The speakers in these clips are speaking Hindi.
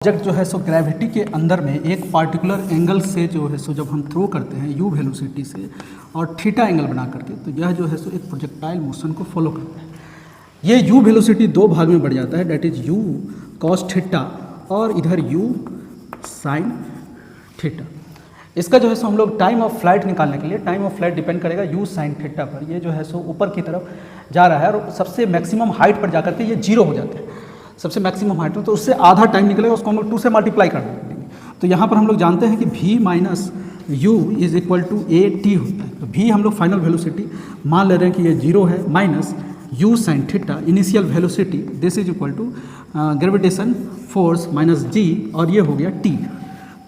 ऑब्जेक्ट जो है सो ग्रेविटी के अंदर में एक पार्टिकुलर एंगल से जो है सो जब हम थ्रो करते हैं यू वेलोसिटी से और थीटा एंगल बना करके, तो यह जो है सो एक प्रोजेक्टाइल मोशन को फॉलो करता है। ये यू वेलोसिटी दो भाग में बढ़ जाता है, that is u cos theta और इधर यू साइन थीटा। इसका जो है सो हम लोग टाइम ऑफ फ्लाइट निकालने के लिए, टाइम ऑफ फ्लाइट डिपेंड करेगा यू साइन थीटा पर। ये जो है सो ऊपर की तरफ जा रहा है और सबसे मैक्सिमम हाइट पर जाकर के ये जीरो हो जाते हैं, सबसे मैक्सिमम हाइट में, तो उससे आधा टाइम निकलेगा, उसको हम लोग 2 से मल्टीप्लाई कर देंगे। तो यहाँ पर हम लोग जानते हैं कि v minus u is equal to a t होता है। तो v हम लोग फाइनल वेलोसिटी मान ले रहे हैं कि ये 0 है, minus u sine theta initial velocity, this is equal to gravitation force minus g, और ये हो गया t।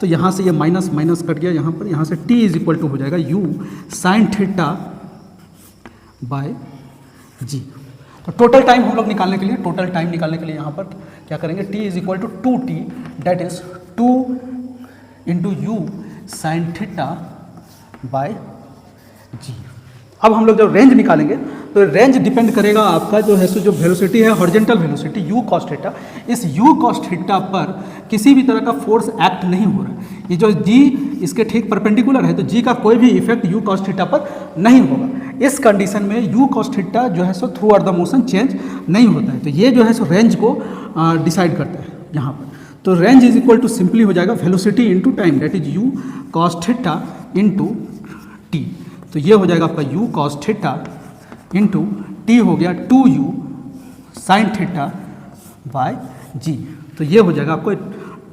तो यहाँ से ये माइनस माइनस कट गया यहाँ पर, यहाँ से t इज इक्वल टू हो जाएगा you sine theta bye g। तो टोटल टाइम हम लोग निकालने के लिए, टोटल टाइम निकालने के लिए यहाँ पर क्या करेंगे, t is equal to 2t, that is 2 into u sine theta by g. अब हम लोग जब रेंज निकालेंगे तो रेंज डिपेंड करेगा आपका जो है सो जो वेलोसिटी है horizontal velocity u cos theta, इस u cos थीटा पर किसी भी तरह का फोर्स एक्ट नहीं हो रहा है। ये जो g इसके ठीक परपेंडिकुलर है, तो g का कोई भी इफेक्ट u cos थीटा पर नहीं होगा। इस कंडीशन में u cos थीटा जो है so through out the motion change नहीं होता है। तो ये जो है सो रेंज को डिसाइड करता है यहाँ पर। तो range is equal to simply हो जाएगा velocity into time, that is u cos theta into t. तो ये हो जाएगा आपका u cos theta into t हो गया 2u sign theta by g. तो ये हो जाएगा आपको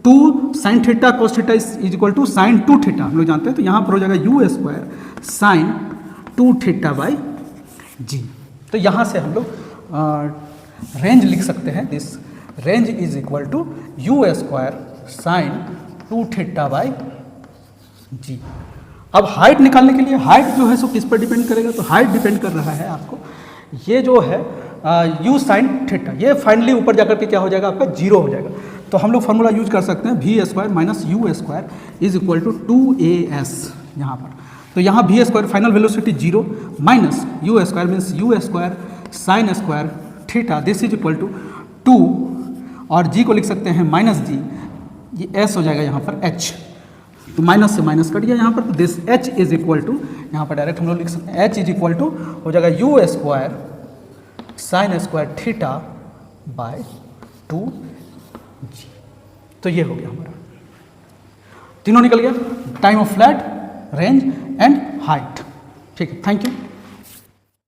2 sine theta cos theta is equal to sine 2 theta हम लोग जानते हैं। तो यहाँ पर हो जाएगा u square sine 2 theta by g. तो यहाँ से हम लोग रेंज लिख सकते हैं, this range is equal to u square sine 2 theta by g. अब हाइट निकालने के लिए, हाइट जो है सो किस पर डिपेंड करेगा, तो हाइट डिपेंड कर रहा है आपको ये जो है u साइन थीटा, ये फाइनली ऊपर जाकर के क्या हो जाएगा आपका 0 हो जाएगा। तो हम लोग फार्मूला यूज कर सकते हैं v square minus u square is equal to 2as यहाँ पर। तो यहाँ v square final velocity 0 minus u square means u square sine square theta, this is equal to 2 और g को लिख सकते हैं माइनस g, ये s हो जाएगा यहाँ पर h। तो माइनस से माइनस कट गया यहाँ पर, तो this h is equal to यहाँ पर डायरेक्ट हम लोग लिख सकते हैं h इज इक्वल टू हो जाएगा you square sine square theta by 2g। तो ये हो गया हमारा, तीनों निकल गया, time of flight, range and height. ठीक है, थैंक यू।